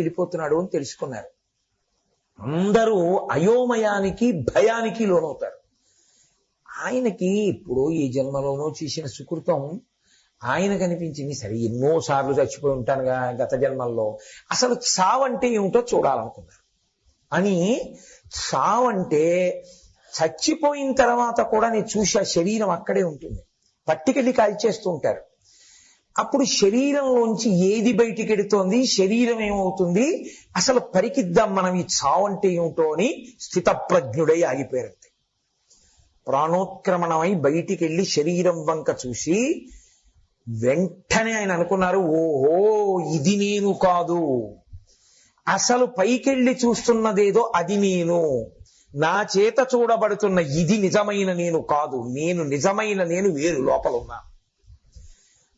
వెళ్ళిపోతున్నాడు అని తెలుసుకున్నారు. అందరూ అయోమయానికి భయానికి లోనవుతారు. ఆయనకి ఇప్పుడు ఈ జన్మలోనో చేసిన సుకృతం ఆయన కనిపించింది. సరే ఎన్నోసార్లు చచ్చిపోయి ఉంటానుగా గత జన్మల్లో, అసలు చావంటే ఏమిటో చూడాలనుకున్నారు. అని చావంటే చచ్చిపోయిన తర్వాత కూడా నేను చూసా, శరీరం అక్కడే ఉంటుంది, పట్టికెళ్ళి కాల్చేస్తూ ఉంటారు. అప్పుడు శరీరంలోంచి ఏది బయటికి ఎడుతోంది, శరీరం ఏమవుతుంది, అసలు పరికిద్దాం మనం ఈ చావంటే ఏమిటో అని స్థితప్రజ్ఞుడై ఆగిపోయారు. ప్రాణోత్క్రమణమై బయటికి వెళ్ళి శరీరం వంక చూసి వెంటనే ఆయన అనుకున్నారు, ఓహో ఇది నేను కాదు, అసలు పైకెళ్ళి చూస్తున్నదేదో అది నేను, నా చేత చూడబడుతున్న ఇది నిజమైన నేను కాదు, నేను నిజమైన నేను వేరు లోపల ఉన్నా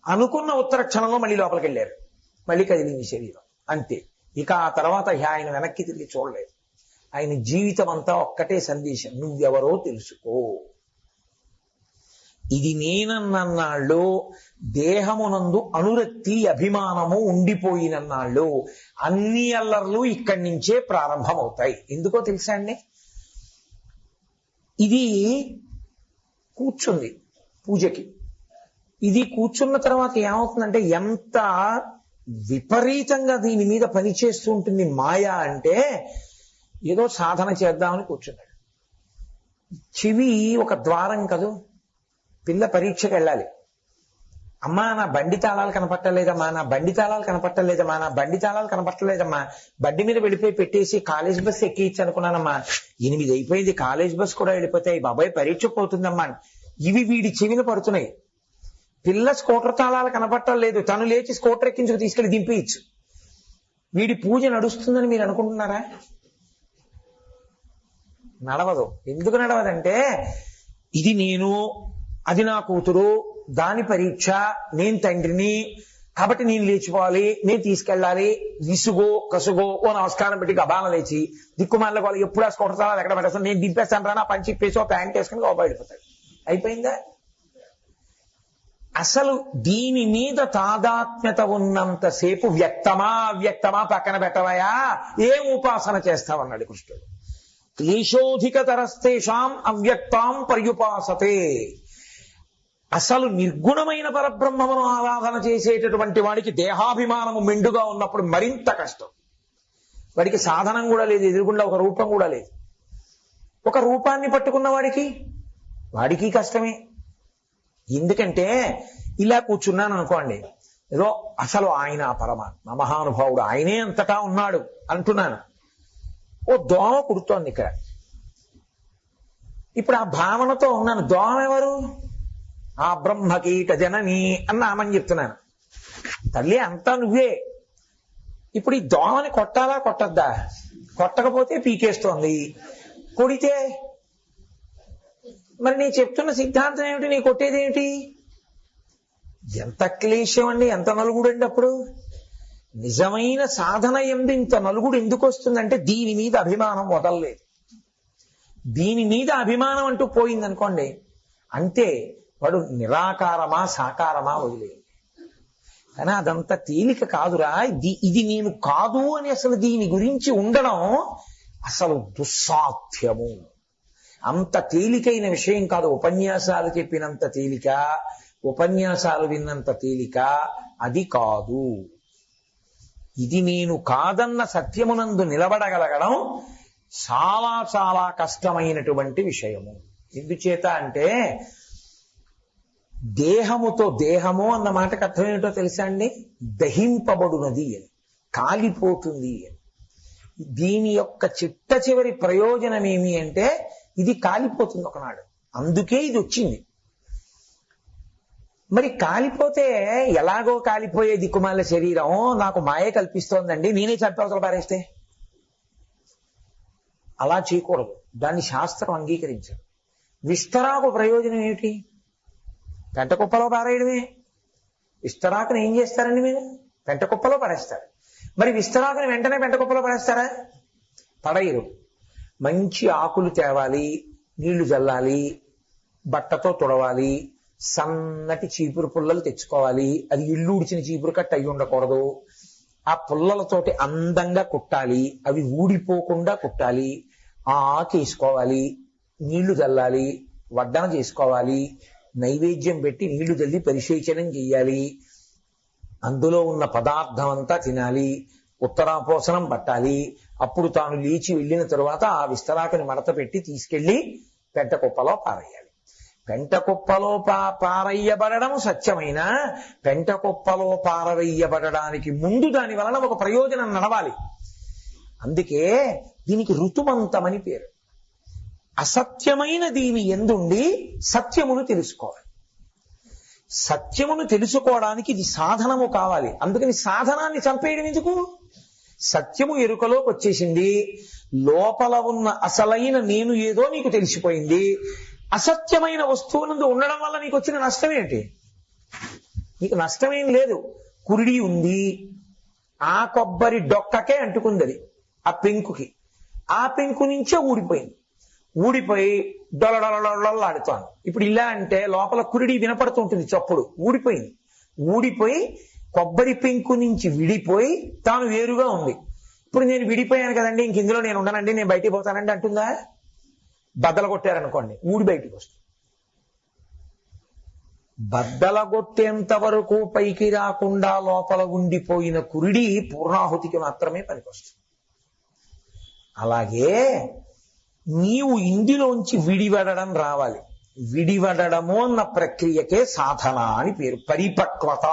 అనుకున్న ఉత్తర క్షణంలో మళ్ళీ లోపలికి వెళ్ళారు. మళ్ళీ కదిలింది శరీరం, అంతే. ఇక ఆ తర్వాత ఆయన వెనక్కి తిరిగి చూడలేదు. ఆయన జీవితం అంతా ఒక్కటే సందేశం, నువ్వెవరో తెలుసుకో. ఇది నేనన్నాళ్ళు దేహమునందు అనురక్తి అభిమానము ఉండిపోయినన్నాళ్ళు అన్ని అల్లర్లు ఇక్కడి నుంచే ప్రారంభమవుతాయి. ఎందుకో తెలుసా అండి, ఇది కూర్చుంది పూజకి, ఇది కూర్చున్న తర్వాత ఏమవుతుందంటే ఎంత విపరీతంగా దీని మీద పనిచేస్తూ ఉంటుంది మాయ అంటే, ఏదో సాధన చేద్దామని కూర్చున్నాడు. చెవి ఒక ద్వారం కదూ, పిల్ల పరీక్షకు వెళ్ళాలి. అమ్మా నా బండి తాళాలు కనపట్టలేదమ్మా, నా బండి తాళాలు కనపట్టలేదమ్మా, నా బండి తాళాలు కనపట్టలేదమ్మా, బండి మీద వెళ్ళిపోయి పెట్టేసి కాలేజ్ బస్ ఎక్కించి అనుకున్నానమ్మా, 8 అయిపోయింది, కాలేజ్ బస్ కూడా వెళ్ళిపోతాయి, బాబాయ్ పరీక్ష పోతుందమ్మా. ఇవి వీడి చెవిన పడుతున్నాయి. పిల్ల స్కూటర్ తాళాలు కనపట్టలేదు, తను లేచి స్కూటర్ ఎక్కించుకు తీసుకెళ్లి దింపేయచ్చు. వీడి పూజ నడుస్తుందని మీరు అనుకుంటున్నారా? నడవదు. ఎందుకు నడవదంటే, ఇది నేను, అది నా కూతురు, దాని పరీక్ష, నేను తండ్రిని, కాబట్టి నేను లేచిపోవాలి, నేను తీసుకెళ్ళాలి. విసుగో కసుగో ఓ నమస్కారం పెట్టి గబాన లేచి దిక్కుమాల వాళ్ళు ఎప్పుడు ఆ స్కూటర్ తాళాలు ఎక్కడ పెట్టేస్తాను, నేను దింపేస్తాను రా, నా పంచి ఇప్పేసి ఓ ప్యాంట్ వేసుకుని గోబా వెళ్ళిపోతాడు. అయిపోయిందా? అసలు దీని మీద తాదాత్మ్యత ఉన్నంతసేపు వ్యక్తమా అవ్యక్తమా పక్కన పెట్టవయా, ఏం ఉపాసన చేస్తావన్నాడు కృష్ణుడు. క్లేశోధికతరస్తేషాం అవ్యక్తాం పర్యుపాసతే. అసలు నిర్గుణమైన పరబ్రహ్మమును ఆరాధన చేసేటటువంటి వాడికి దేహాభిమానము మెండుగా ఉన్నప్పుడు మరింత కష్టం. వాడికి సాధనం కూడా లేదు, ఎదురుగుండా ఒక రూపం కూడా లేదు. ఒక రూపాన్ని పట్టుకున్న వాడికి కష్టమే. ఎందుకంటే ఇలా కూర్చున్నాను అనుకోండి, ఏదో అసలు ఆయన పరమాత్మ మహానుభావుడు, ఆయనే అంతటా ఉన్నాడు అంటున్నాను. ఓ దోమ కుడుతోంది ఇక్కడ, ఇప్పుడు ఆ భావనతో ఉన్నాను. దోమ ఎవరు? ఆ బ్రహ్మకీట జనని అన్న ఆమని చెప్తున్నాను. తల్లి అంతా నువ్వే. ఇప్పుడు ఈ దోమని కొట్టాలా కొట్టద్దా? కొట్టకపోతే పీకేస్తోంది, కొడితే మరి నీ చెప్తున్న సిద్ధాంతం ఏమిటి, నీ కొట్టేది ఏమిటి? ఎంత క్లేశం అండి, ఎంత నలుగుడు అండి. అప్పుడు నిజమైన సాధన ఎందు ఇంత నలుగుడు ఎందుకు వస్తుందంటే దీని మీద అభిమానం వదలలేదు. దీని మీద అభిమానం అంటూ పోయిందనుకోండి, అంతే, వాడు నిరాకారమా సాకారమా వదిలేదు. కానీ అదంతా తేలిక కాదురా. ఇది నేను కాదు అని అసలు దీని గురించి ఉండడం అసలు దుస్సాధ్యము. అంత తేలికైన విషయం కాదు. ఉపన్యాసాలు చెప్పినంత తేలిక, ఉపన్యాసాలు విన్నంత తేలిక అది కాదు. ఇది నేను కాదన్న సత్యమునందు నిలబడగలగడం చాలా చాలా కష్టమైనటువంటి విషయము. ఎందుచేత అంటే దేహముతో, దేహము అన్న మాటకు అర్థం ఏమిటో తెలుసా అండి? దహింపబడునది అని, కాలిపోతుంది అని. దీని యొక్క చిట్ట చివరి ప్రయోజనం ఏమి అంటే ఇది కాలిపోతుంది ఒకనాడు, అందుకే ఇది వచ్చింది. మరి కాలిపోతే ఎలాగో కాలిపోయే దిక్కుమాల శరీరం నాకు మాయ కల్పిస్తోందండి, నేనే చంపవతల పారేస్తే అలా చేయకూడదు. దాన్ని శాస్త్రం అంగీకరించదు. విస్తరాకు ప్రయోజనం ఏమిటి? పెంట కుప్పలో పారేయడమే. విస్తరాకుని ఏం చేస్తారండి మీరు? పెంట కుప్పలో పడేస్తారు. మరి విస్తరాకుని వెంటనే పెంట కుప్పలో పడేస్తారా? పడేయరు. మంచి ఆకులు తేవాలి, నీళ్లు జల్లాలి, బట్టతో తుడవాలి, సన్నటి చీపురు పుల్లలు తెచ్చుకోవాలి. అది ఇల్లు ఉడిచిన చీపురు కట్ట అయి ఉండకూడదు. ఆ పుల్లలతోటి అందంగా కుట్టాలి, అవి ఊడిపోకుండా కుట్టాలి, ఆ ఆకు వేసుకోవాలి, నీళ్లు చల్లాలి, వడ్డన చేసుకోవాలి, నైవేద్యం పెట్టి నీళ్లు చల్లి పరిశేచనం చెయ్యాలి, అందులో ఉన్న పదార్థం అంతా తినాలి, ఉత్తరాపోసనం పట్టాలి, అప్పుడు తాను లేచి వెళ్ళిన తరువాత ఆ విస్తరాకుని మడత పెట్టి తీసుకెళ్లి పెంట కుప్పలో పారేయాలి. పెంట కుప్పలో పారయ్యబడడం సత్యమైన, పెంట కుప్పలో పారవేయబడడానికి ముందు దాని వలన ఒక ప్రయోజనం నడవాలి. అందుకే దీనికి ఋతుమంతమని పేరు. అసత్యమైన దీని ఎందుండి సత్యమును తెలుసుకోవాలి. సత్యమును తెలుసుకోవడానికి ఇది సాధనము కావాలి. అందుకని సాధనాన్ని చంపేయడం ఎందుకు? సత్యము ఎరుకలోకి వచ్చేసింది, లోపల ఉన్న అసలైన నేను ఏదో నీకు తెలిసిపోయింది. అసత్యమైన వస్తువునందు ఉండడం వల్ల నీకు వచ్చిన నష్టం ఏంటి? నీకు నష్టమేం లేదు. కురిడి ఉంది, ఆ కొబ్బరి డొక్కకే అంటుకుంది, అది ఆ పెంకుకి, ఆ పెంకు నుంచే ఊడిపోయింది. ఊడిపోయి డొలడొలడొల్లాడుతాను. ఇప్పుడు ఇలా అంటే లోపల కురిడి వినపడుతుంటుంది, చప్పుడు ఊడిపోయింది. ఊడిపోయి కొబ్బరి పెంకు నుంచి విడిపోయి తాను వేరుగా ఉంది. ఇప్పుడు నేను విడిపోయాను కదండి, ఇంక ఇందులో నేను ఉండనండి, నేను బయటికి పోతానండి అంటుందా? బద్దలు కొట్టారనుకోండి, ఊడి బయటికి వస్తుంది. బద్దల కొట్టేంత వరకు పైకి రాకుండా లోపల ఉండిపోయిన కురిడి పూర్ణాహుతికి మాత్రమే పనికొస్తుంది. అలాగే నీవు ఇందులోంచి విడివడడం రావాలి. విడివడము అన్న ప్రక్రియకే సాధన అని పేరు. పరిపక్వత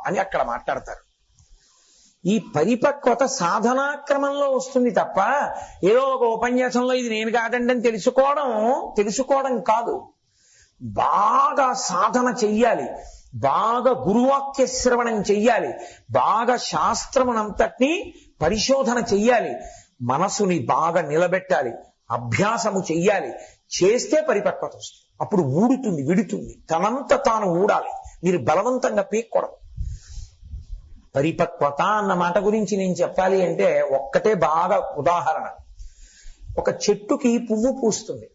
అని అక్కడ మాట్లాడతారు. ఈ పరిపక్వత సాధనాక్రమంలో వస్తుంది తప్ప ఏదో ఒక ఉపన్యాసంలో ఇది నేను కాదండి అని తెలుసుకోవడం కాదు. బాగా సాధన చెయ్యాలి, బాగా గురువాక్య శ్రవణం చెయ్యాలి, బాగా శాస్త్రమునంతటినీ పరిశోధన చెయ్యాలి, మనసుని బాగా నిలబెట్టాలి, అభ్యాసము చెయ్యాలి. చేస్తే పరిపక్వత వస్తుంది. అప్పుడు ఊడుతుంది, విడుతుంది, తనంత తాను ఊడాలి. మీరు బలవంతంగా పీక్కూడదు. పరిపక్వత అన్న మాట గురించి నేను చెప్పాలి అంటే ఒక్కటే బాగా ఉదాహరణ. ఒక చెట్టుకి పువ్వు పూస్తుంది,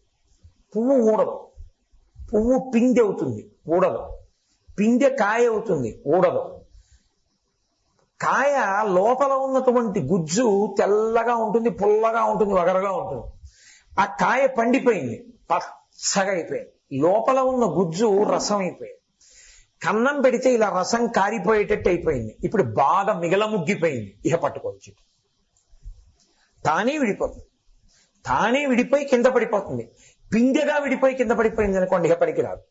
పువ్వు ఊడదు. పువ్వు పిందె అవుతుంది, ఊడదు. పిందె కాయ అవుతుంది, ఊడదు. కాయ లోపల ఉన్నటువంటి గుజ్జు తెల్లగా ఉంటుంది, పుల్లగా ఉంటుంది, వగరగా ఉంటుంది. ఆ కాయ పండిపోయింది, పచ్చగా అయిపోయింది. లోపల ఉన్న గుజ్జు రసం అయిపోయింది. కన్నం పెడితే ఇలా రసం కారిపోయేటట్టు అయిపోయింది. ఇప్పుడు బాగా మిగలముగ్గిపోయింది. ఇహ పట్టుకోవచ్చు, తానే విడిపోతుంది. తానే విడిపోయి కింద పడిపోతుంది. పిందెగా విడిపోయి కింద పడిపోయింది అనుకోండి, ఇహ పనికి రాదు.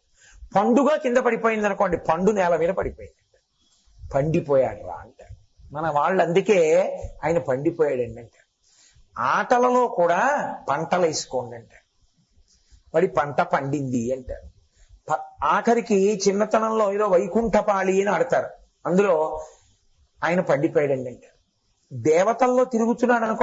పండుగా కింద పడిపోయింది అనుకోండి, పండు నేల మీద పడిపోయింది. పండిపోయాడు రా అంటారు మన వాళ్ళు. అందుకే ఆయన పండిపోయాడండి అంటారు. ఆటలలో కూడా పంటలు వేసుకోండి అంటారు. వాడి పంట పండింది అంటారు. ఆఖరికి చిన్నతనంలో ఏదో వైకుంఠపాళి అని ఆడతారు, అందులో ఆయన పండిపోయాడండి అంటారు. దేవతల్లో తిరుగుతున్నాడు అనుకో,